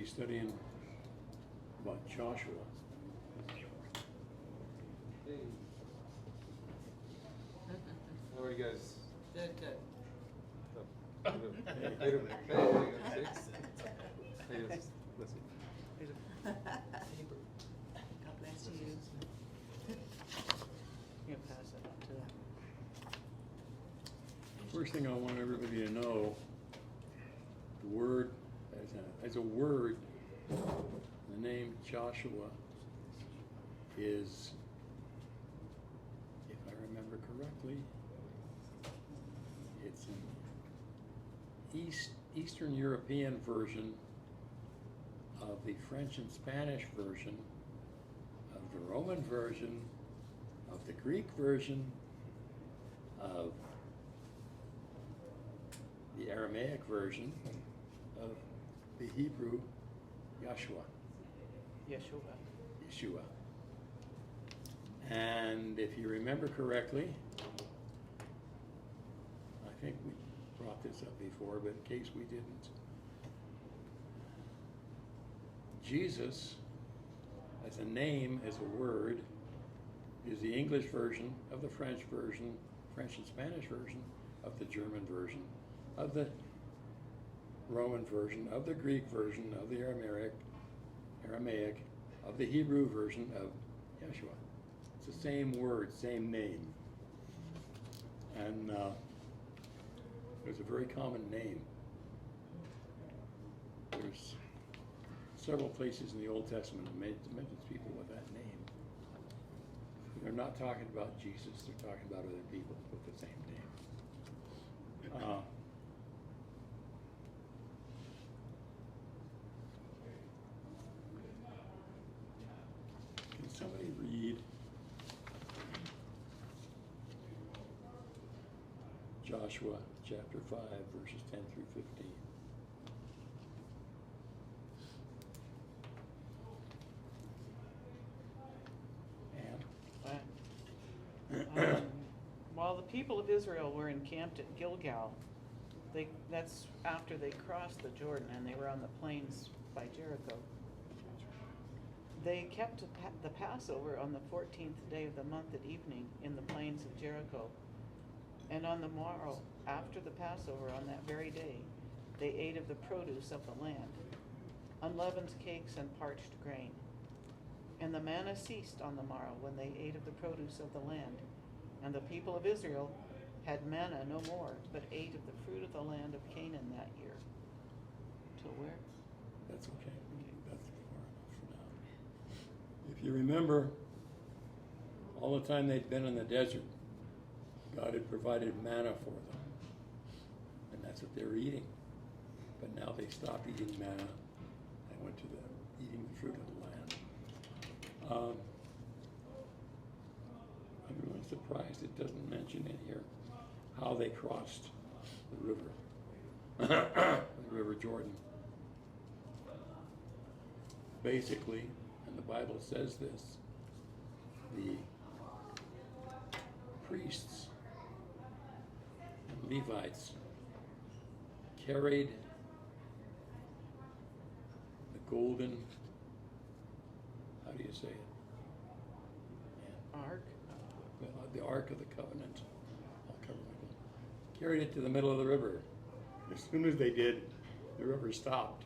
be studying about Joshua. Hey. How are you guys? Good, good. Oh, wait a minute. Wait a minute. Hey, hang on, see? Hey, listen. God bless you. You pass it on to them. First thing I want everybody to know, the word, as a word, the name Joshua is, if I remember correctly, it's an Eastern European version of the French and Spanish version, of the Roman version, of the Greek version, of the Aramaic version, of the Hebrew Yeshua. Yeshua. And if you remember correctly, I think we brought this up before, but in case we didn't, Jesus, as a name, as a word, is the English version of the French version, French and Spanish version, of the German version, of the Roman version, of the Greek version, of the Aramaic, of the Hebrew version of Yeshua. It's the same word, same name. And it's a very common name. There's several places in the Old Testament that mentions people with that name. They're not talking about Jesus, they're talking about other people with the same name. Can somebody read Joshua chapter 5, verses 10 through 15? While the people of Israel were encamped at Gilgal, that's after they crossed the Jordan and they were on the plains by Jericho. They kept the Passover on the 14th day of the month at evening in the plains of Jericho. And on the morrow, after the Passover on that very day, they ate of the produce of the land, unleavened cakes and parched grain. And the manna ceased on the morrow when they ate of the produce of the land. And the people of Israel had manna no more, but ate of the fruit of the land of Canaan that year. Till where? That's okay. That's far enough for now. If you remember, all the time they'd been in the desert, God had provided manna for them. And that's what they were eating. But now they stopped eating manna and went to eating the fruit of the land. I'm really surprised it doesn't mention in here how they crossed the river, the River Jordan. Basically, and the Bible says this, the priests and Levites carried the golden, how do you say it? Ark? The Ark of the Covenant. I'll cover my book. Carried it to the middle of the river. As soon as they did, the river stopped.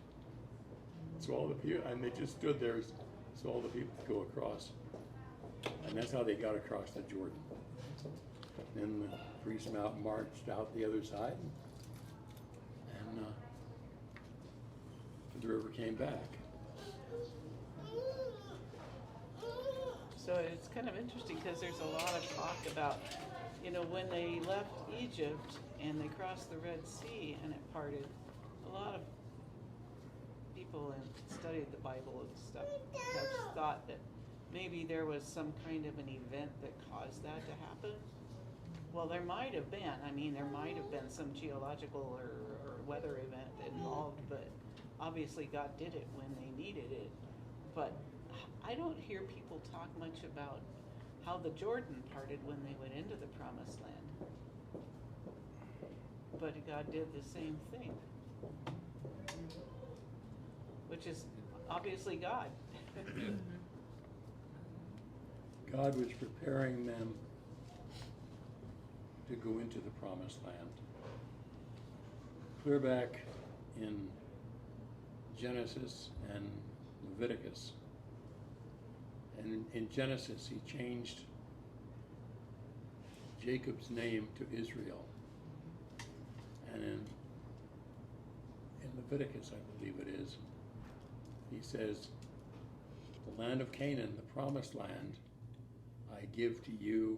So all the people, and they just stood there so all the people could go across. And that's how they got across the Jordan. Then the priests marched out the other side, and the river came back. So it's kind of interesting because there's a lot of talk about, when they left Egypt and they crossed the Red Sea and it parted, a lot of people and studied the Bible and stuff have thought that maybe there was some kind of an event that caused that to happen. Well, there might have been. I mean, there might have been some geological or weather event involved, but obviously God did it when they needed it. But I don't hear people talk much about how the Jordan parted when they went into the Promised Land. But God did the same thing. which is obviously God. God was preparing them to go into the promised land. Clear back in Genesis and Leviticus. And in Genesis, he changed Jacob's name to Israel. And in Leviticus, I believe it is, he says, the land of Canaan, the promised land, I give to you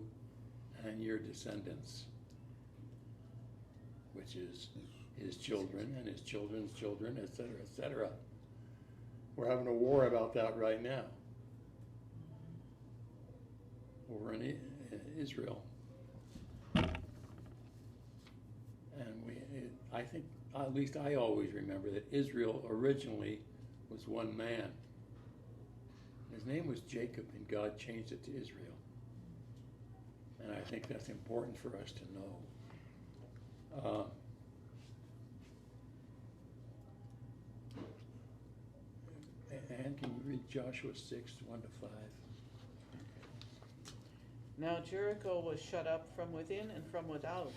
and your descendants, which is his children and his children's children, etc., etc. We're having a war about that right now. Over in Israel. And I think, at least I always remember that Israel originally was one man. His name was Jacob, and God changed it to Israel. And I think that's important for us to know. Anne, can you read Joshua 6, 1 to 5? Now Jericho was shut up from within and from without.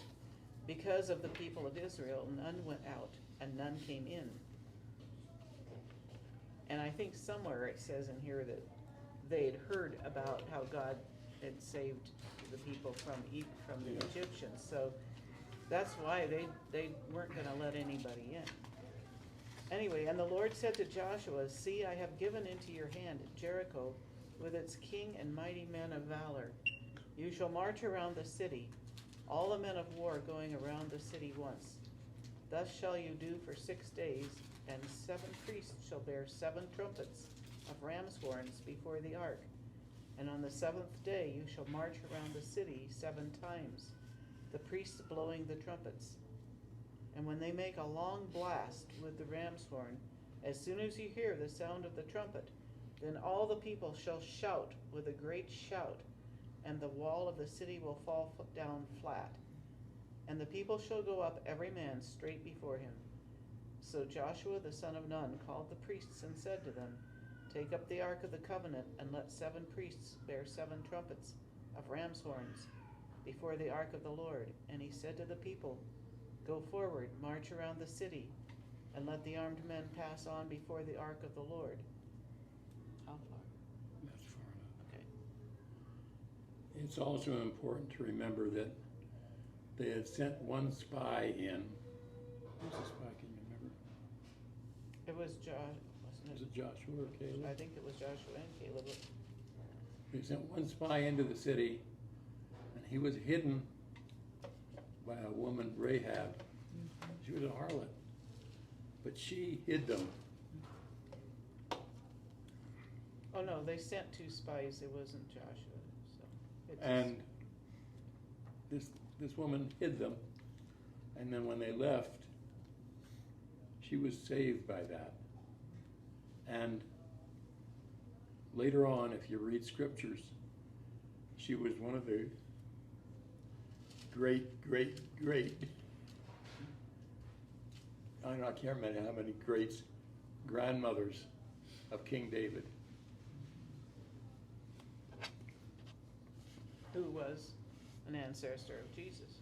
Because of the people of Israel, none went out and none came in. And I think somewhere it says in here that they had heard about how God had saved the people from the Egyptians. So that's why they weren't going to let anybody in. Anyway, and the Lord said to Joshua, see, I have given into your hand Jericho with its king and mighty men of valor. You shall march around the city, all the men of war going around the city once. Thus shall you do for 6 days, and 7 priests shall bear 7 trumpets of ram's horns before the ark. And on the 7th day you shall march around the city 7 times, the priests blowing the trumpets. And when they make a long blast with the ram's horn, as soon as you hear the sound of the trumpet, then all the people shall shout with a great shout, and the wall of the city will fall down flat. And the people shall go up every man straight before him. So Joshua the son of Nun called the priests and said to them, take up the ark of the covenant, and let 7 priests bear 7 trumpets of ram's horns before the ark of the Lord. And he said to the people, go forward, march around the city, and let the armed men pass on before the ark of the Lord. How far? That's far enough. Okay. It's also important to remember that they had sent one spy in. Who's the spy, can you remember? It was wasn't Was it? it Joshua or Caleb? I think it was Joshua and Caleb. They sent one spy into the city, and he was hidden by a woman, Rahab. She was a harlot, but she hid them. Oh no, they sent 2 spies. It wasn't Joshua. So And this woman hid them, and then when they left, she was saved by that. And later on, if you read scriptures, she was one of the great, I don't know, I can't remember how many greats, grandmothers of King David. who was an ancestor of Jesus.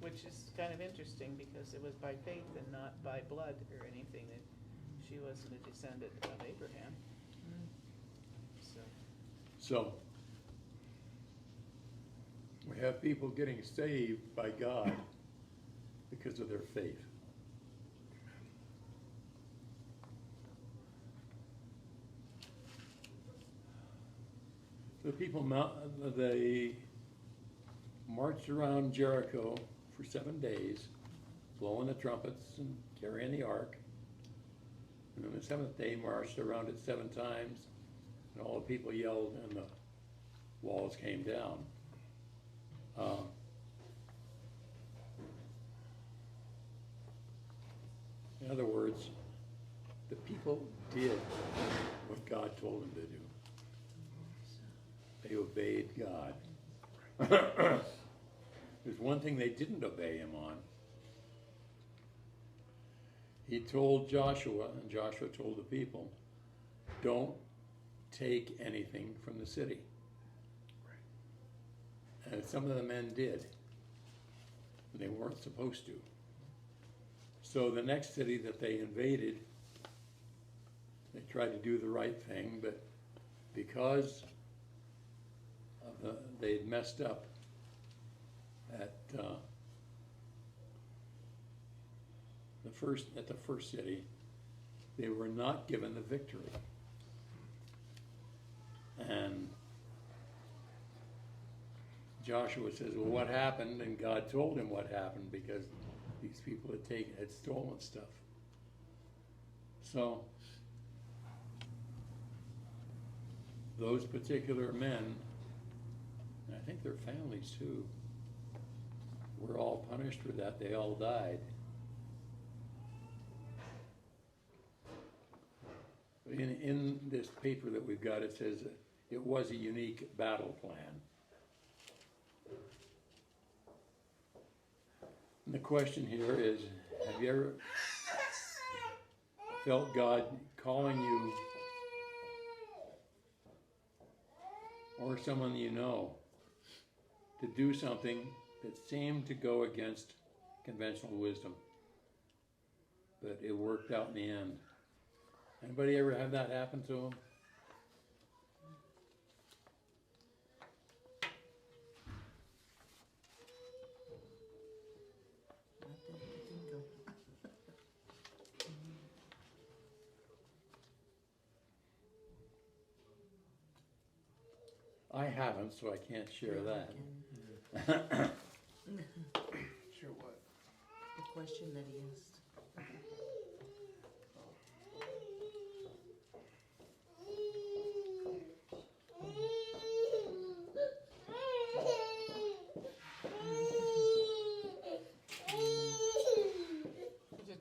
Which is kind of interesting because it was by faith and not by blood or anything that she wasn't a descendant of Abraham. So, we have people getting saved by God because of their faith. The people, they marched around Jericho for 7 days, blowing the trumpets and carrying the ark. And on the 7th day, marched around it 7 times, and all the people yelled, and the walls came down. In other words, the people did what God told them to do. They obeyed God. There's one thing they didn't obey him on, he told Joshua, and Joshua told the people, don't take anything from the city. And some of the men did. They weren't supposed to. So the next city that they invaded, they tried to do the right thing, but because of they'd messed up at the first city, they were not given the victory. And Joshua says, well, what happened? And God told him what happened, because these people had stolen stuff. So those particular men, and I think their families too, were all punished for that. They all died. In this paper that we've got, it says it was a unique battle plan. And the question here is, have you ever felt God calling you, or someone you know, to do something that seemed to go against conventional wisdom, but it worked out in the end? Anybody ever have that happen to them? I haven't, so I can't share that. Sure what? The question that he asked.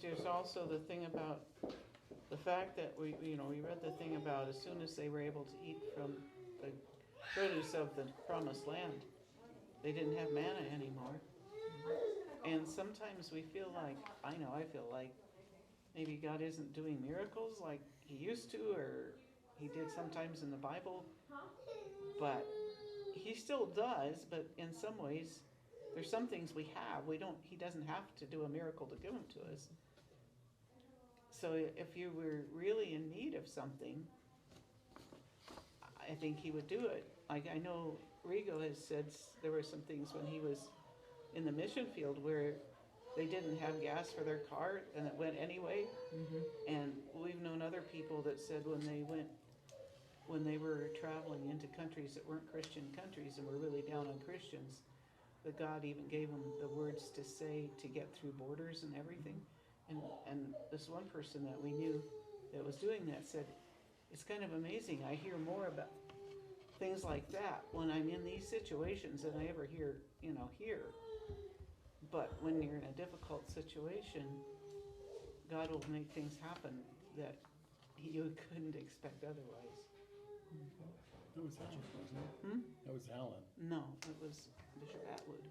There's also the thing about the fact that we read the thing about as soon as they were able to eat from the produce of the promised land, they didn't have manna anymore. And sometimes we feel like, I feel like maybe God isn't doing miracles like he used to, or he did sometimes in the Bible, but he still does. But in some ways, there's some things we have. He doesn't have to do a miracle to give them to us. So if you were really in need of something, I think he would do it. Like I know Rigo has said there were some things when he was in the mission field where they didn't have gas for their car and it went anyway. Mm-hmm. And we've known other people that said when they were traveling into countries that weren't Christian countries and were really down on Christians, that God even gave them the words to say to get through borders and everything. And this one person that we knew that was doing that said, it's kind of amazing. I hear more about things like that when I'm in these situations than I ever hear here. But when you're in a difficult situation, God will make things happen that you couldn't expect otherwise. That was Helen, wasn't it? That was Helen. No, it was Bishop Atwood.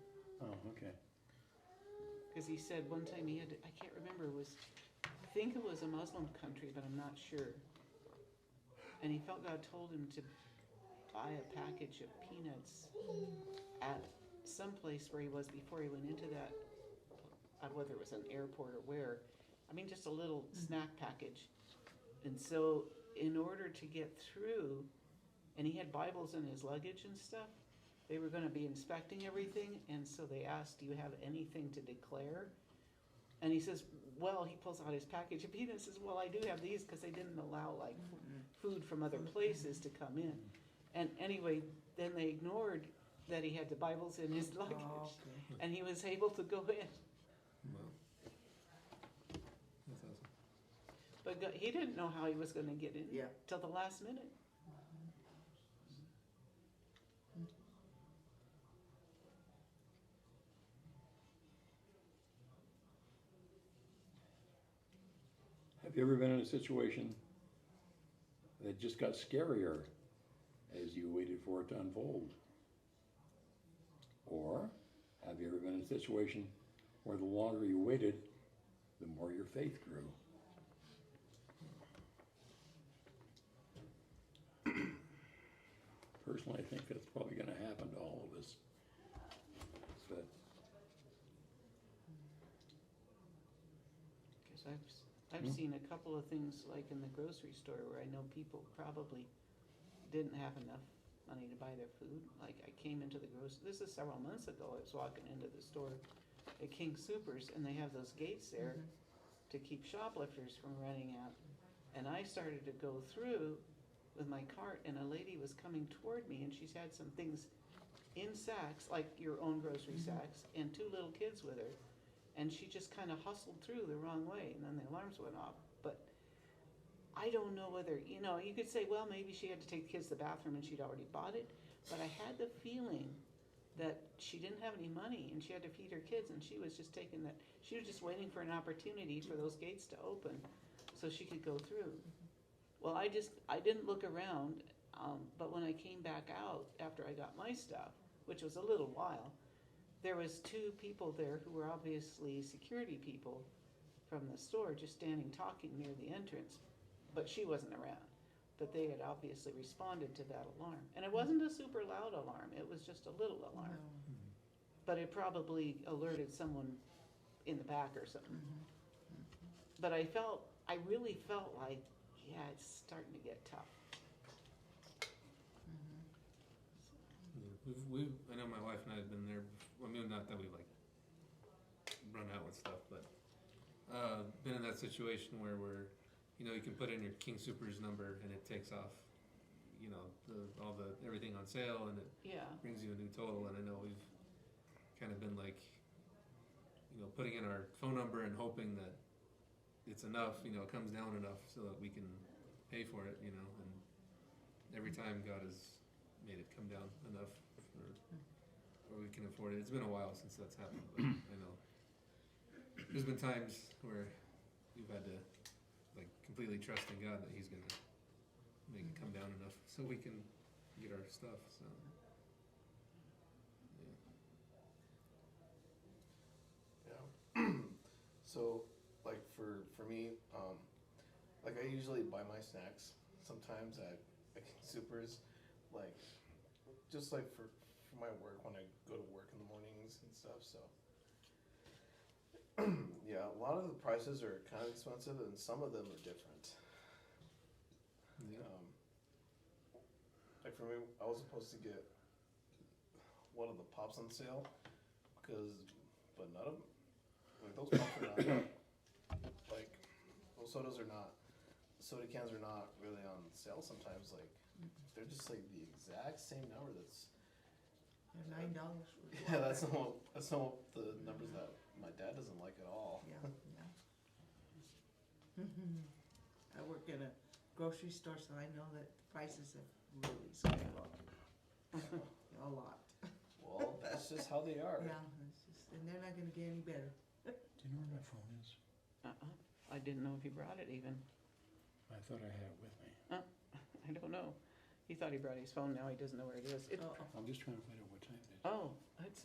Oh, okay. Because he said one time I can't remember, I think it was a Muslim country, but I'm not sure. And he felt God told him to buy a package of peanuts at some place where he was before he went into that, whether it was an airport or where. Just a little snack package. And so in order to get through, and he had Bibles in his luggage and stuff, they were going to be inspecting everything, and so they asked, do you have anything to declare? And he says, well, he pulls out his package of peanuts and says, well, I do have these because they didn't allow food from other places to come in. And anyway, then they ignored that he had the Bibles in his luggage, and he was able to go in. Wow. That's awesome. But he didn't know how he was going to get in till the last minute. Have you ever been in a situation that just got scarier as you waited for it to unfold? Or have you ever been in a situation where the longer you waited, the more your faith grew? personally think that's probably gonna happen to all of us. But, Cause I've seen a couple of things like in the grocery store where I know people probably didn't have enough money to buy their food. Like I came into the this is several months ago, I was walking into the store at King Soopers and they have those gates there to keep shoplifters from running out. And I started to go through with my cart and a lady was coming toward me and she's had some things in sacks, like your own grocery sacks, and two little kids with her. And she just kind of hustled through the wrong way and then the alarms went off. But I don't know whether, you know, you could say, well, maybe she had to take the kids to the bathroom and she'd already bought it. But I had the feeling that she didn't have any money and she had to feed her kids and she was just taking that, she was just waiting for an opportunity for those gates to open so she could go through. Well, I didn't look around, but when I came back out after I got my stuff, which was a little while, there was two people there who were obviously security people from the store just standing talking near the entrance, but she wasn't around. But they had obviously responded to that alarm. And it wasn't a super loud alarm, it was just a little alarm. But it probably alerted someone in the back or something. But I really felt like, yeah, it's starting to get tough. We've I know my wife and I have been there. I mean, not that we like run out with stuff, but been in that situation where we're, you know, you can put in your King Soopers number and it takes off, you know, all the everything on sale and it brings you a new total. And I know we've kind of been like, you know, putting in our phone number and hoping that it's enough, you know, it comes down enough so that we can pay for it, you know. And every time God has made it come down enough where we can afford it. It's been a while since that's happened, but I know there's been times where you've had to like completely trust in God that He's gonna make it come down enough so we can get our stuff. So yeah. So like for me, like I usually buy my snacks sometimes at Supers, like just like for my work when I go to work in the mornings and stuff. So yeah, a lot of the prices are kind of expensive and some of them are different. Like for me, I was supposed to get one of the pops on sale but none of them, like those pops are not, like those sodas are not, soda cans are not really on sale sometimes. Like they're just like the exact same number. That's They're $9. yeah, that's not the numbers that my dad doesn't like at all. Yeah. I work in a grocery store, so I know that prices have really skyrocketed. A lot. Well, that's just how they are. Yeah, it's just, and they're not gonna get any better. do you know where my phone is? I didn't know if he brought it even. I thought I had it with me. I don't know. He thought he brought his phone, now he doesn't know where it is. I'm just trying to find out what time it is. Oh, it's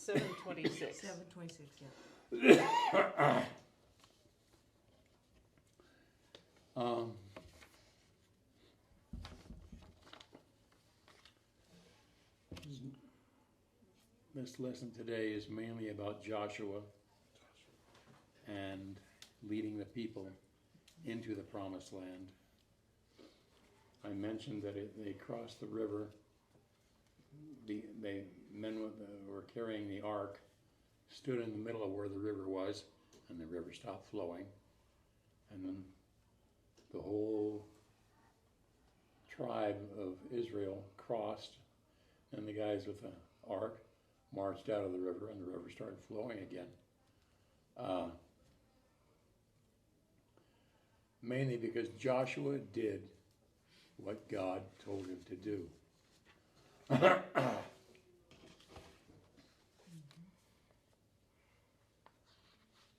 7:26. 7:26, yeah. This lesson today is mainly about Joshua and leading the people into the promised land. I mentioned that they crossed the river. The men who were carrying the ark stood in the middle of where the river was, and the river stopped flowing. And then the whole tribe of Israel crossed, and the guys with the ark marched out of the river, and the river started flowing again. Mainly because Joshua did what God told him to do.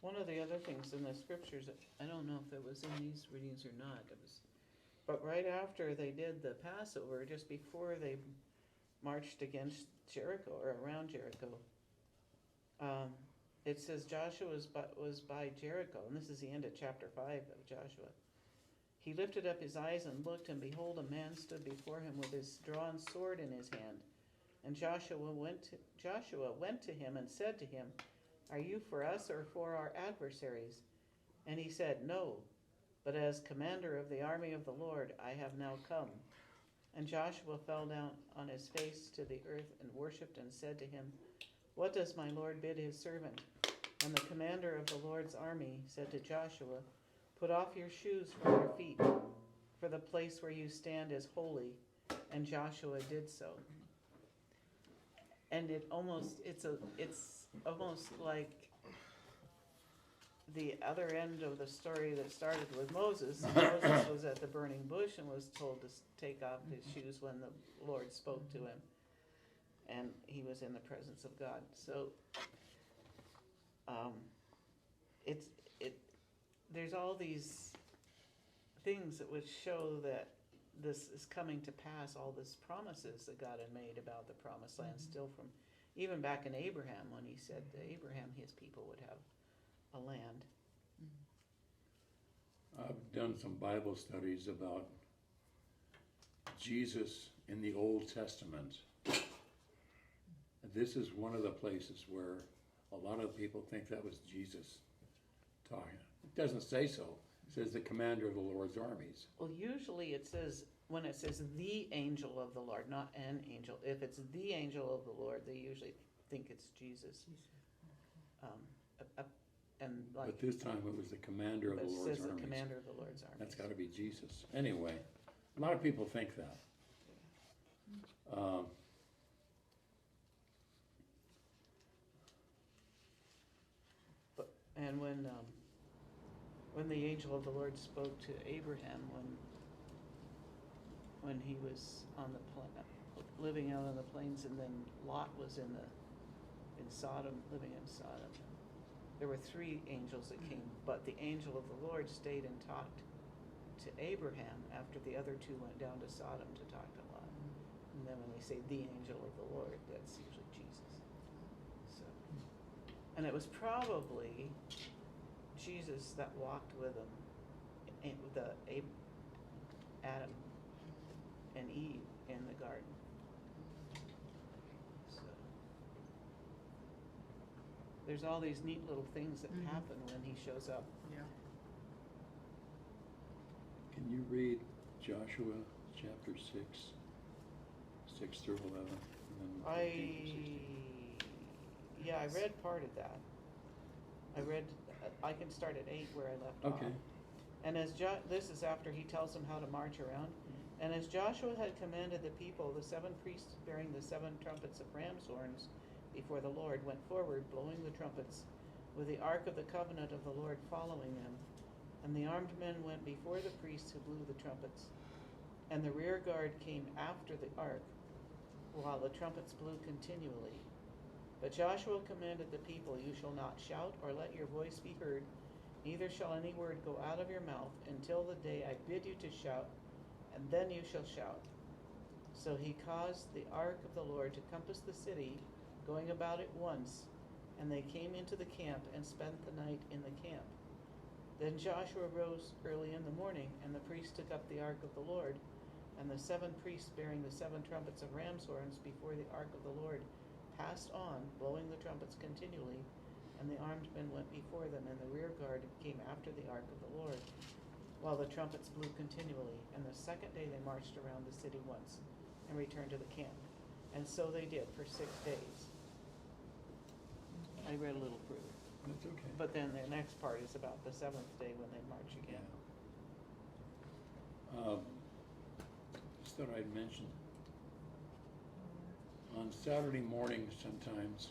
One of the other things in the scriptures, I don't know if it was in these readings or not, but right after they did the Passover, just before they marched against Jericho or around Jericho, it says Joshua was by Jericho, and this is the end of chapter 5 of Joshua. He lifted up his eyes and looked, and behold, a man stood before him with his drawn sword in his hand. And Joshua went to him and said to him, Are you for us or for our adversaries? And he said, No, but as commander of the army of the Lord I have now come. And Joshua fell down on his face to the earth and worshipped and said to him, What does my Lord bid his servant? And the commander of the Lord's army said to Joshua, Put off your shoes from your feet, for the place where you stand is holy. And Joshua did so. And it's almost like the other end of the story that started with Moses. Moses was at the burning bush and was told to take off his shoes when the Lord spoke to him, and he was in the presence of God. So there's all these things that would show that this is coming to pass, all these promises that God had made about the promised land, still from even back in Abraham, when he said to Abraham his people would have a land. I've done some Bible studies about Jesus in the Old Testament. This is one of the places where a lot of people think that was Jesus talking. It doesn't say so. It says the commander of the Lord's armies. Well, usually it says, when it says the angel of the Lord, not an angel. If it's the angel of the Lord, they usually think it's Jesus. But this time it was the commander of the Lord's armies. It says the commander of the Lord's armies. That's got to be Jesus. Anyway, a lot of people think that. And when the angel of the Lord spoke to Abraham, when he was on the living out on the plains, and then Lot was in Sodom, living in Sodom, there were 3 angels that came, but the angel of the Lord stayed and talked to Abraham after the other 2 went down to Sodom to talk to Lot. And then when they say the angel of the Lord, that's usually Jesus. So, and it was probably Jesus that walked with him, Adam and Eve in the garden. So there's all these neat little things that happen when he shows up. Yeah. Can you read Joshua chapter 6, 6 through 11? And then 15 through 16? I read part of that. I can start at 8 where I left off. Okay. And this is after he tells them how to march around. And as Joshua had commanded the people, the 7 priests bearing the 7 trumpets of ram's horns before the Lord went forward, blowing the trumpets, with the ark of the covenant of the Lord following them. And the armed men went before the priests who blew the trumpets. And the rear guard came after the ark, while the trumpets blew continually. But Joshua commanded the people, You shall not shout or let your voice be heard, neither shall any word go out of your mouth until the day I bid you to shout, and then you shall shout. So he caused the ark of the Lord to compass the city, going about it once, and they came into the camp and spent the night in the camp. Then Joshua rose early in the morning, and the priests took up the ark of the Lord, and the 7 priests bearing the 7 trumpets of ram's horns before the ark of the Lord passed on, blowing the trumpets continually, and the armed men went before them, and the rear guard came after the ark of the Lord, while the trumpets blew continually. And the 2nd day they marched around the city once, and returned to the camp. And so they did for 6 days. I read a little further. That's okay. But then the next part is about the 7th day when they march again. Just thought I'd mention, on Saturday mornings sometimes,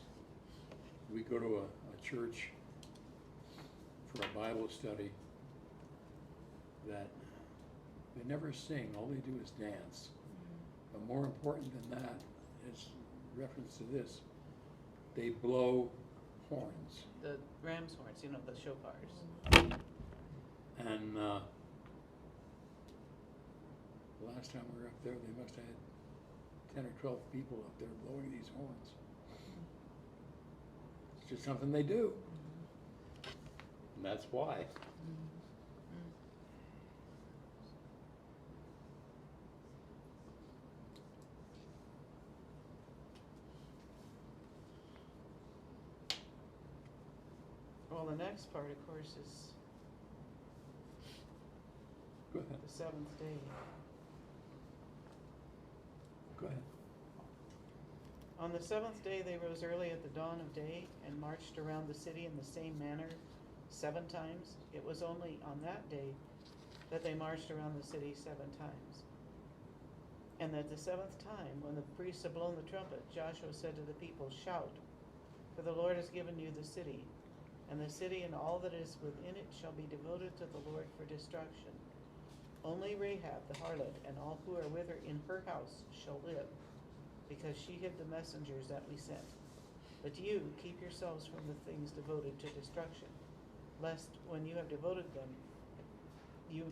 we go to a church for a Bible study that they never sing, all they do is dance. But more important than that is reference to this, they blow horns. The ram's horns, the shofars. And last time we were up there, they must have had 10 or 12 people up there blowing these horns. It's just something they do. And that's why. Well, the next part, of course, is Go ahead, the seventh day. go ahead. On the seventh day they rose early at the dawn of day and marched around the city in the same manner 7 times. It was only on that day that they marched around the city 7 times. And at the 7th time, when the priests had blown the trumpet, Joshua said to the people, "Shout, for the Lord has given you the city, and the city and all that is within it shall be devoted to the Lord for destruction. Only Rahab the harlot and all who are with her in her house shall live, because she hid the messengers that we sent. But you keep yourselves from the things devoted to destruction, lest when you have devoted them, you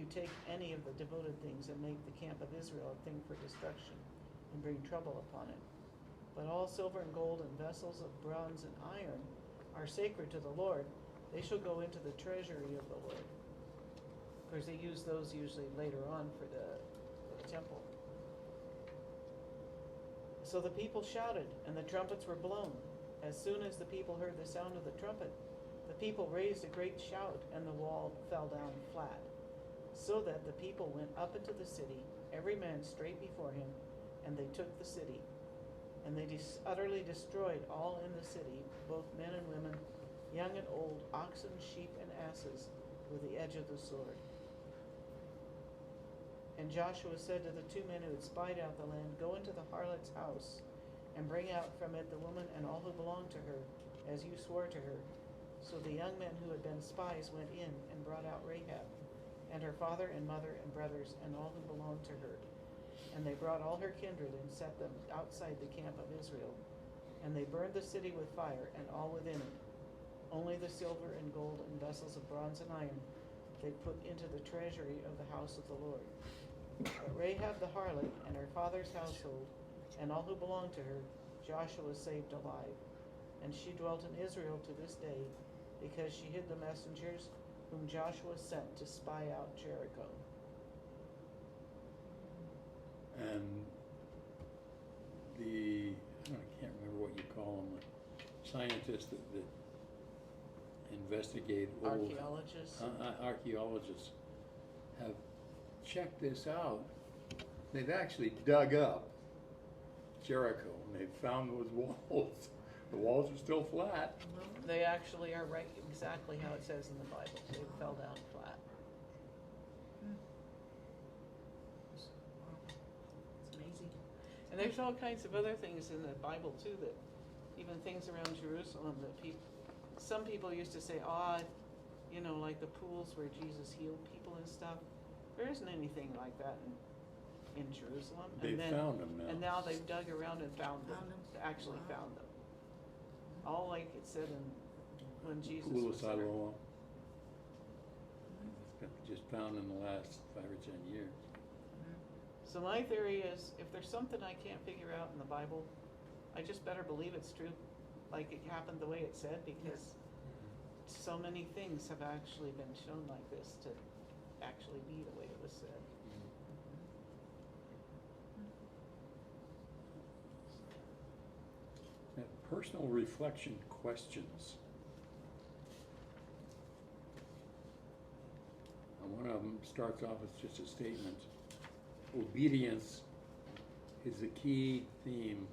take any of the devoted things and make the camp of Israel a thing for destruction, and bring trouble upon it. But all silver and gold and vessels of bronze and iron are sacred to the Lord. They shall go into the treasury of the Lord." Of course, they use those usually later on for the temple. So the people shouted, and the trumpets were blown. As soon as the people heard the sound of the trumpet, the people raised a great shout, and the wall fell down flat, so that the people went up into the city, every man straight before him, and they took the city. And they utterly destroyed all in the city, both men and women, young and old, oxen, sheep, and asses, with the edge of the sword. And Joshua said to the 2 men who had spied out the land, "Go into the harlot's house, and bring out from it the woman and all who belong to her, as you swore to her." So the young men who had been spies went in and brought out Rahab, and her father and mother and brothers, and all who belonged to her. And they brought all her kindred and set them outside the camp of Israel. And they burned the city with fire, and all within it. Only the silver and gold and vessels of bronze and iron they put into the treasury of the house of the Lord. But Rahab the harlot and her father's household, and all who belonged to her, Joshua saved alive. And she dwelt in Israel to this day, because she hid the messengers whom Joshua sent to spy out Jericho. And I can't remember what you call them, the scientists that investigate old Archaeologists. Archaeologists have checked this out. They've actually dug up Jericho, and they've found those walls. The walls are still flat. They actually are right exactly how it says in the Bible. They fell down flat. It's amazing. And there's all kinds of other things in the Bible too, that even things around Jerusalem that some people used to say, like the pools where Jesus healed people and stuff. There isn't anything like that in Jerusalem. They found them now. And now they've dug around and found them. Actually Wow. found them. All like it said when Jesus Pool of was there. Siloam. Just found in the last 5 or 10 years. So my theory is, if there's something I can't figure out in the Bible, I just better believe it's true, like it happened the way it said, because so many things have actually been shown like this to actually be the way it was said. Now, personal reflection questions. And one of them starts off as just a statement. Obedience is a key theme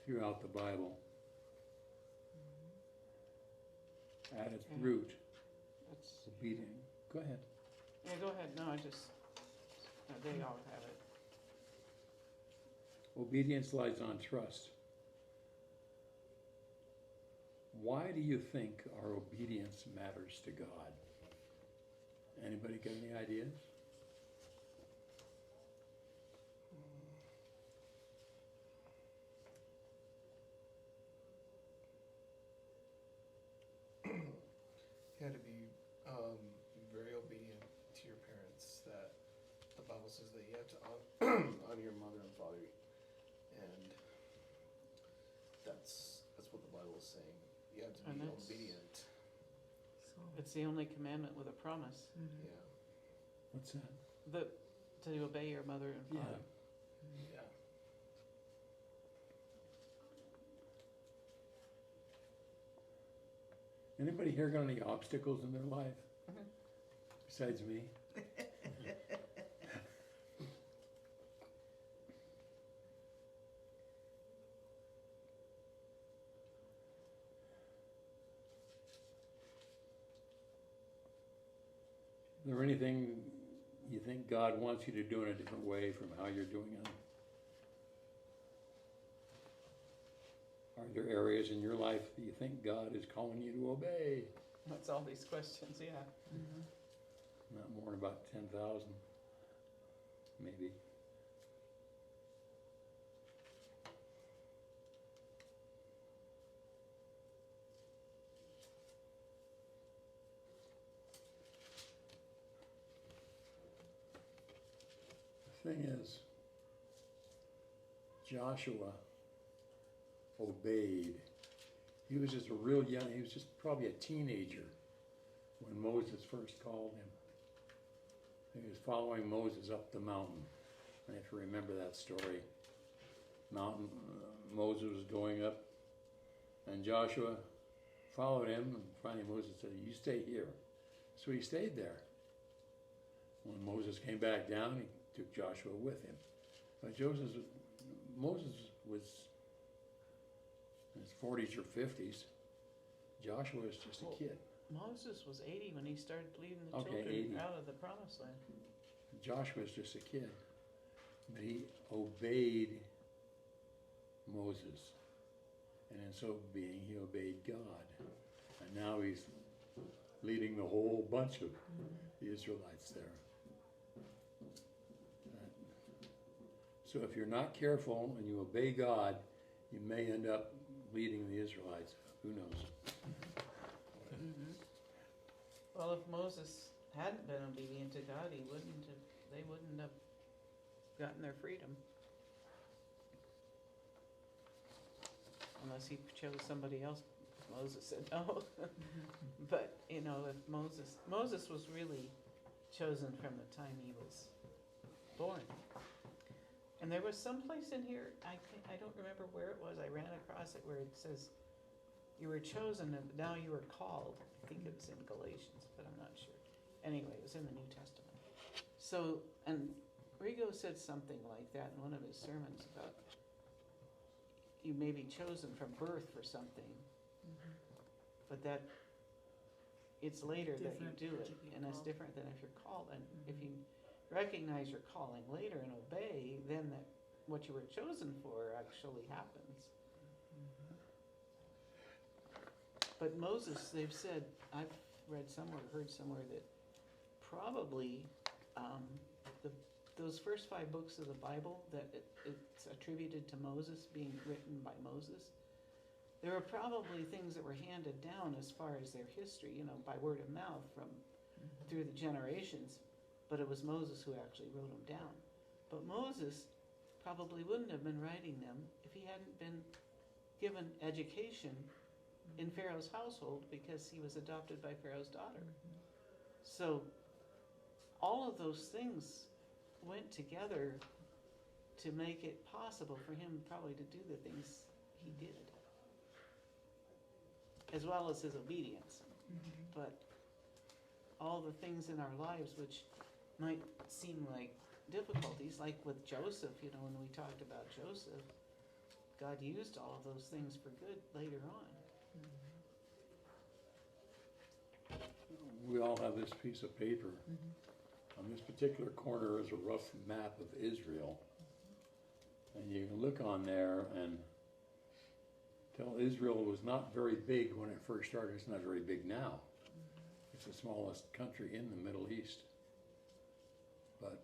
throughout the Bible. At its Yeah. root, That's, obedient. Go ahead. yeah, go ahead. No, they all have it. Obedience lies on trust. Why do you think our obedience matters to God? Anybody got any ideas? You had to be very obedient to your parents. That the Bible says that you have to honor your mother and father, and that's what the Bible is saying. You have to And be that's- obedient. So, It's the only commandment with a promise. Yeah. What's that? to obey your mother and Yeah. father. Yeah. Anybody here got any obstacles in their life? Mhm. Besides me? Is there anything you think God wants you to do in a different way from how you're doing it? Are there areas in your life that you think God is calling you to obey? That's all these questions, yeah. Not more than about 10,000, maybe. The thing is, Joshua obeyed. He was just a real young, he was just probably a teenager when Moses first called him. He was following Moses up the mountain. And if you remember that story, Moses was going up, and Joshua followed him, and finally Moses said, "You stay here." So he stayed there. When Moses came back down, he took Joshua with him. But Moses was in his 40s or 50s. Joshua was just a kid. Moses was 80 when he started leading the Okay, children 80. out of the promised land. Joshua was just a kid. But he obeyed Moses. And in so being, he obeyed God. And now he's leading the whole bunch of the Israelites there. So if you're not careful and you obey God, you may end up leading the Israelites. Who knows? Well, if Moses hadn't been obedient to God, they wouldn't have gotten their freedom. Unless he chose somebody else. Moses said no. But, if Moses was really chosen from the time he was born. And there was some place in here, I don't remember where it was, I ran across it where it says, you were chosen and now you are called. I think it was in Galatians, but I'm not sure. Anyway, it was in the New Testament. So, and Rigo said something like that in one of his sermons about you may be chosen from birth for something, but that it's later that you Different do it, to be and it's called. different than if you're called. And if you recognize your calling later and obey, then what you were chosen for actually happens. But Moses, they've said, I've read somewhere, heard somewhere that probably those first 5 books of the Bible that it's attributed to Moses, being written by Moses, there were probably things that were handed down as far as their history, by word of mouth from through the generations, but it was Moses who actually wrote them down. But Moses probably wouldn't have been writing them if he hadn't been given education in Pharaoh's household, because he was adopted by Pharaoh's daughter. So all of those things went together to make it possible for him probably to do the things he did, as well as his obedience. But all the things in our lives which might seem like difficulties, like with Joseph, when we talked about Joseph, God used all of those things for good later on. We all have this piece of paper. On this particular corner is a rough map of Israel. And you can look on there and tell Israel was not very big when it first started. It's not very big now. It's the smallest country in the Middle East. But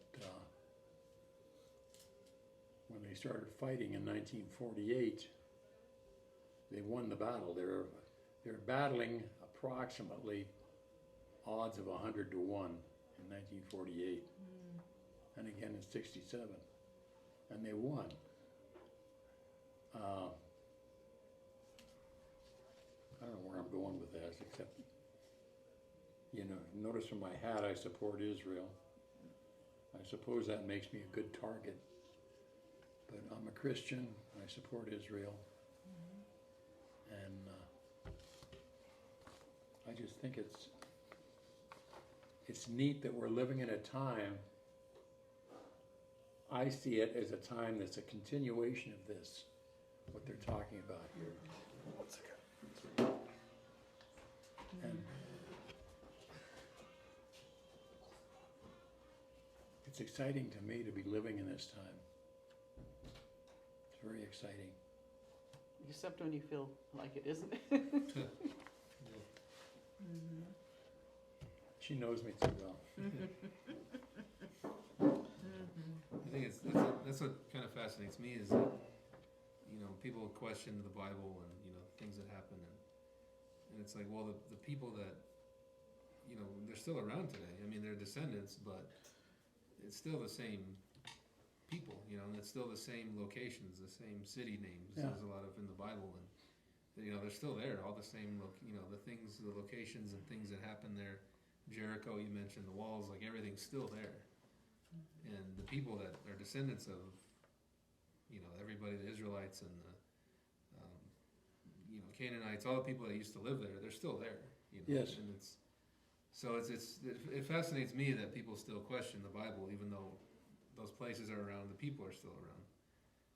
when they started fighting in 1948, they won the battle. They're battling approximately odds of 100 to 1 in 1948, and again in 67, and they won. I don't know where I'm going with this, except, notice from my hat I support Israel. I suppose that makes me a good target. But I'm a Christian, I support Israel. And I just think it's neat that we're living in a time, I see it as a time that's a continuation of this, what they're talking about here. One second. And it's exciting to me to be living in this time. It's very exciting. Except when you feel like it isn't. She knows me too well. I think that's what kind of fascinates me is that, you know, people question the Bible and, you know, things that happen and it's like, well, the people that, you know, they're still around today. I mean, they're descendants, but it's still the same people, you know, and it's still the same locations, the same city names. Yeah. There's a lot of in the Bible, and you know, they're still there. All the same, you know, the things, the locations and things that happen there. Jericho, you mentioned the walls, like everything's still there. And the people that are descendants of, you know, everybody, the Israelites and the, you know, Canaanites, all the people that used to live there, they're still there. You know? Yes. And it fascinates me that people still question the Bible, even though those places are around, the people are still around.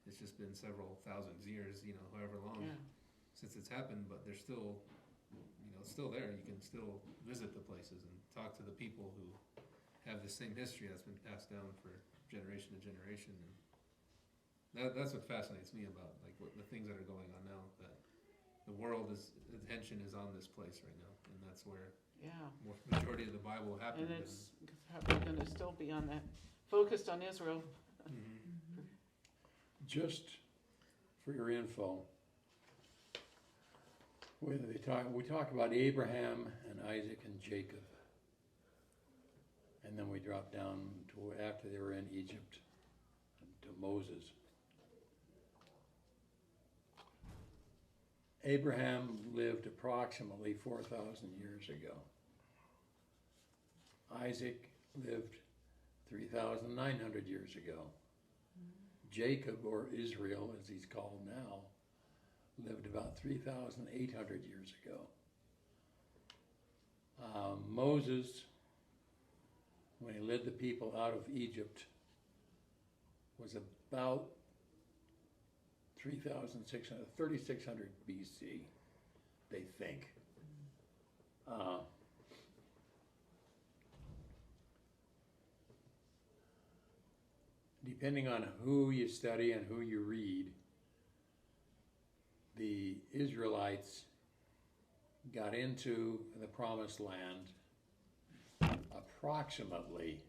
It's just been several thousand years, you know, however long since it's happened, but they're still, you know, it's still there. You can still visit the places and talk to the people who have the same history that's been passed down for generation to generation. And that's what fascinates me about like what the things that are going on now. That the world attention is on this place right now, and that's where majority of the Bible happened. And it's probably going to still be on that, focused on Israel. Just for your info, we talk about Abraham and Isaac and Jacob. And then we drop down to after they were in Egypt to Moses. Abraham lived approximately 4,000 years ago. Isaac lived 3,900 years ago. Jacob, or Israel as he's called now, lived about 3,800 years ago. Moses, when he led the people out of Egypt, was about 3,600 BC, they think. Depending on who you study and who you read, the Israelites got into the Promised Land approximately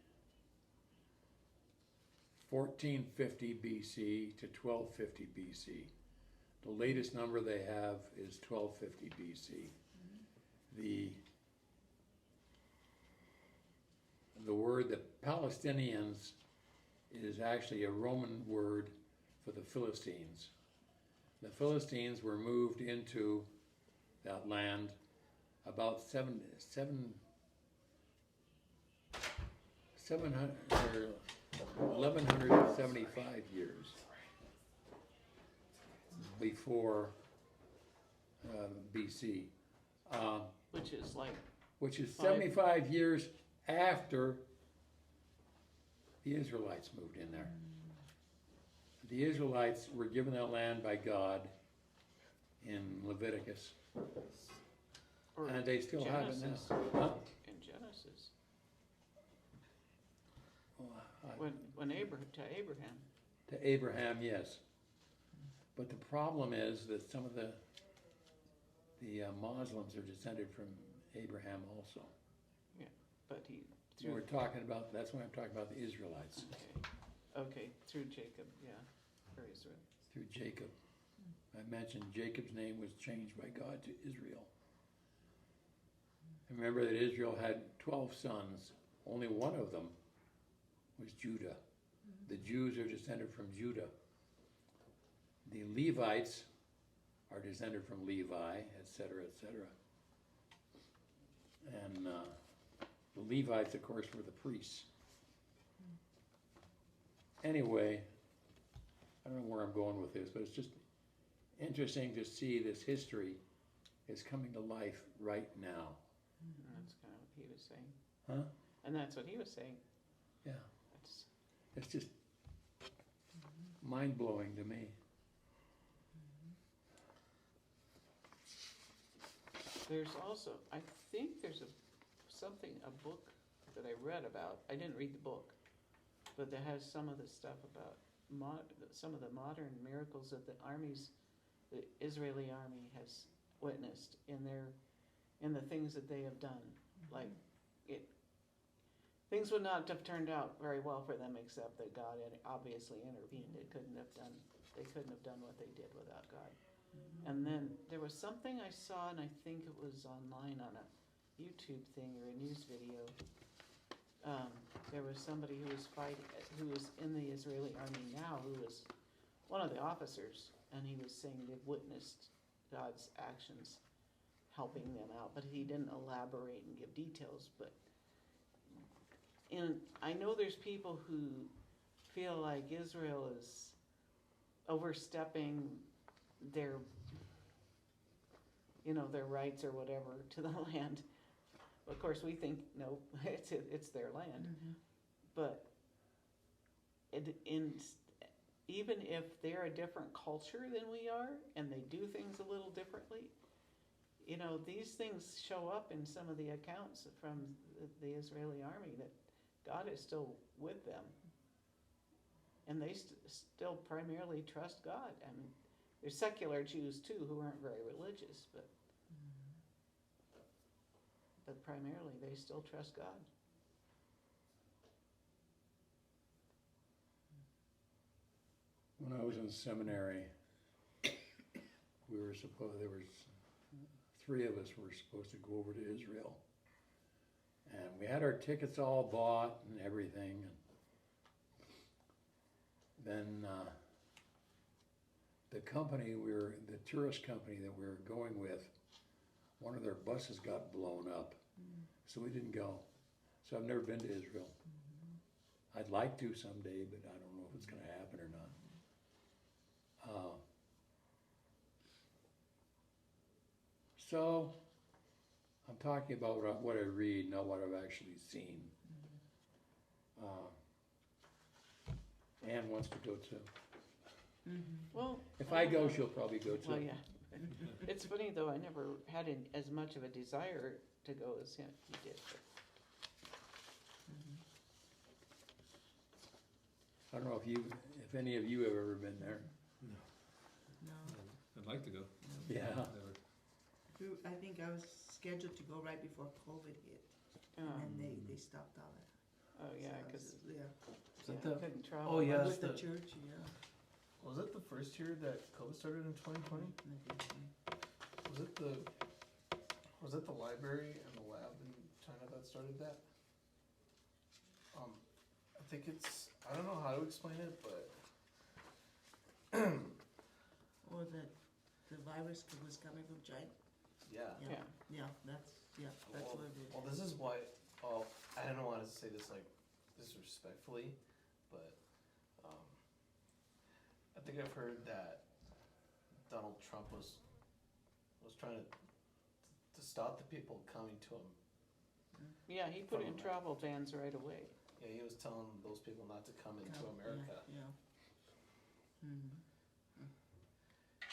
1450 BC to 1250 BC. The latest number they have is 1250 BC. The word the Palestinians is actually a Roman word for the Philistines. The Philistines were moved into that land about 1175 years before BC. Which is 75 years after the Israelites moved in there. The Israelites were given that land by God in Leviticus. Or And they still have it Genesis. now. Huh? In Genesis, Well, when Abraham. to Abraham, yes. But the problem is that some of the Muslims are descended from Abraham also. But he So we're talking about, that's when I'm talking about the Israelites, Okay, through Jacob, or Israel. through Jacob. I mentioned Jacob's name was changed by God to Israel. And remember that Israel had 12 sons. Only one of them was Judah. The Jews are descended from Judah. The Levites are descended from Levi, etc., etc. And the Levites, of course, were the priests. anyway, I don't know where I'm going with this, but it's just interesting to see this history is coming to life right now. That's kind of what he was saying. Huh? And that's what he was saying. Yeah, That's, it's just mind-blowing to me. there's also, I think there's a book that I read about. I didn't read the book, but that has some of the stuff about some of the modern miracles that the Israeli army has witnessed in the things that they have done. Like things would not have turned out very well for them, except that God had obviously intervened. They couldn't have done what they did without God. And then there was something I saw, and I think it was online on a YouTube thing or a news video. There was somebody who was in the Israeli army now, who was one of the officers, and he was saying they've witnessed God's actions helping them out, but he didn't elaborate and give details. But I know there's people who feel like Israel is overstepping their rights or whatever to the land. Of course, we think, no, it's their land. But even if they're a different culture than we are, and they do things a little differently, these things show up in some of the accounts from the Israeli army, that God is still with them. And they still primarily trust God. I mean, there's secular Jews too who aren't very religious, but primarily they still trust God. When I was in seminary, there was 3 of us were supposed to go over to Israel. And we had our tickets all bought and everything. And then the tourist company that we were going with, one of their buses got blown up. So we didn't go. So I've never been to Israel. I'd like to someday, but I don't know if it's going to happen or not. So I'm talking about what I read, not what I've actually seen. Ann wants to go too. Well, If I go, she'll probably go too. well, yeah. It's funny though, I never had as much of a desire to go as he did. I don't know if any of you have ever been there. No. I'd like to go. Yeah. Never. I think I was scheduled to go right before COVID hit, and they stopped all that. Oh yeah, So I because was- yeah, Is that the, couldn't travel. oh, yeah. with the the- church, yeah. was it the first year that COVID started in 2020? Was it the library and the lab in China that started that? I think I don't know how to explain it, but Or the virus was coming from China. yeah. Yeah. That's Well, what it is. well, this is why, I don't want to say this like disrespectfully, but I think I've heard that Donald Trump was trying to stop the people coming to him. Yeah, he put in travel bans right away. Yeah, he was telling those people not to come into America. Yeah.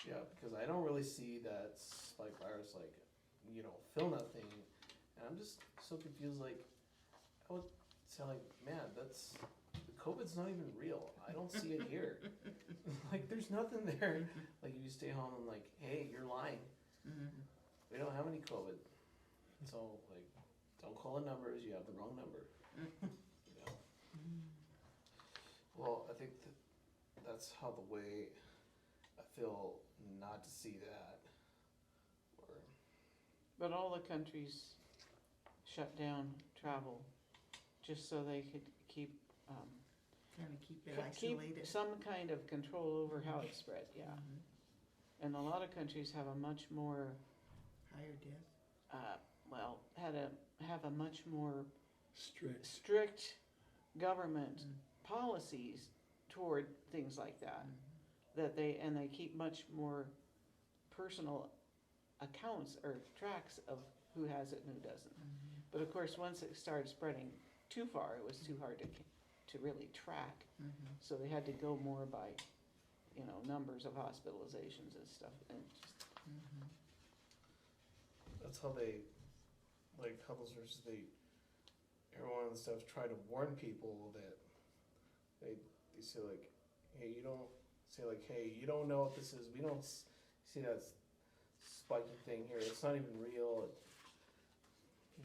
Yeah, because I don't really see that spike virus fill nothing, and I'm just so confused. Like, I would say, like, man, COVID's not even real. I don't see it here. Like, there's nothing there. Like, you stay home and like, hey, you're lying. We don't have any COVID. So like, don't call the numbers. You have the wrong number. You know? Well, I think that's how the way I feel not to see that. But all the countries shut down travel just so they could keep Kind of keep it keep isolated. some kind of control over how it spread. Yeah, and a lot of countries have a much more Higher death. have a much more Strict. strict government policies toward things like that. That they keep much more personal accounts or tracks of who has it and who doesn't. But of course, once it started spreading too far, it was too hard to really track. So they had to go more by, you know, numbers of hospitalizations and stuff, and just, That's how they, like, how those nurses, everyone and stuff try to warn people that they say like, hey, you don't, say like, hey, you don't know what this is, we don't see that spiky thing here, it's not even real.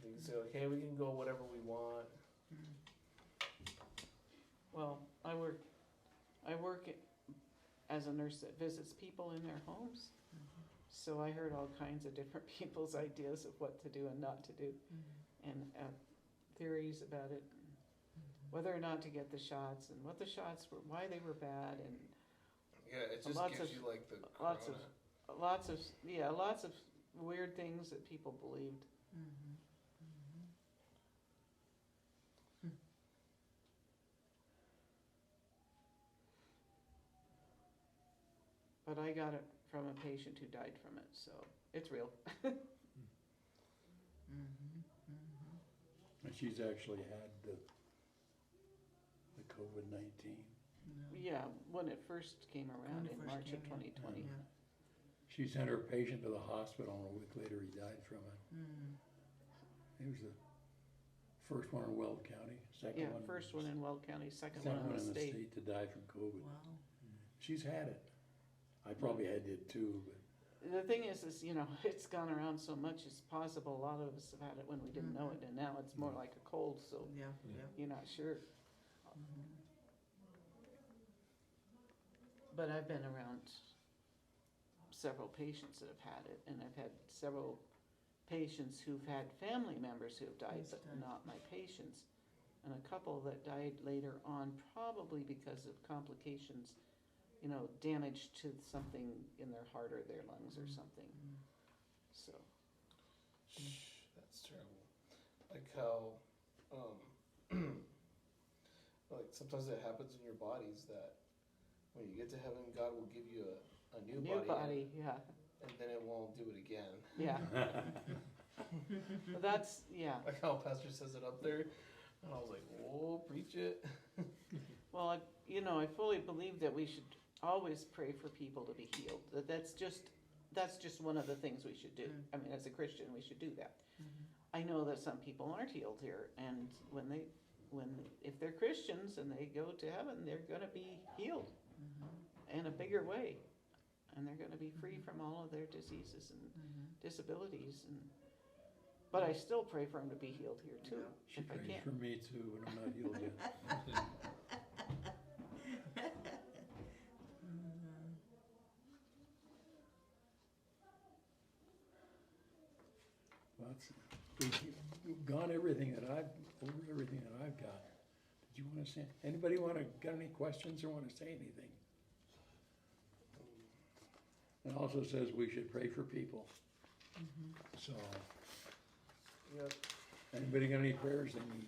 They can say like, hey, we can go whatever we want. well, I work as a nurse that visits people in their homes. So I heard all kinds of different people's ideas of what to do and not to do, and theories about it, whether or not to get the shots, and what the shots were, why they were bad, and Yeah, it just Lots gives of- you like the lots corona. lots of weird things that people believed. But I got it from a patient who died from it, so it's real. And she's actually had the COVID-19. Yeah, when it first came around in March of 2020. She sent her patient to the hospital, and a week later he died from it. He was the first one in Weld County, second Yeah, one. first one in Weld County, second Second one in the state. to die from COVID. Wow. She's had it. I probably did too, but The thing is, you know, it's gone around so much, it's possible a lot of us have had it when we didn't know it, and now it's more like a cold, so Yeah, yeah. you're not sure. But I've been around several patients that have had it, and I've had several patients who've had family members who have died, Who's but died. not my patients. And a couple that died later on, probably because of complications, you know, damage to something in their heart or their lungs or something, so. That's terrible. Like how, like sometimes it happens in your bodies that when you get to heaven, God will give you a new body, Yeah, and then it won't do it again. yeah. But that's, yeah, Like how Pastor says it up there, and I was like, "Whoa, preach it!" well, I fully believe that we should always pray for people to be healed, that's just one of the things we should do. I mean, as a Christian, we should do that. I know that some people aren't healed here, and if they're Christians and they go to heaven, they're gonna be healed in a bigger way, and they're gonna be free from all of their diseases and disabilities, but I still pray for them to be healed here too, she if I prays can. for me too, but I'm not healed yet. We've gone everything that I've got. Did you want to say, anybody got any questions or want to say anything? It also says we should pray for people. So, Yep. anybody got any prayers they need?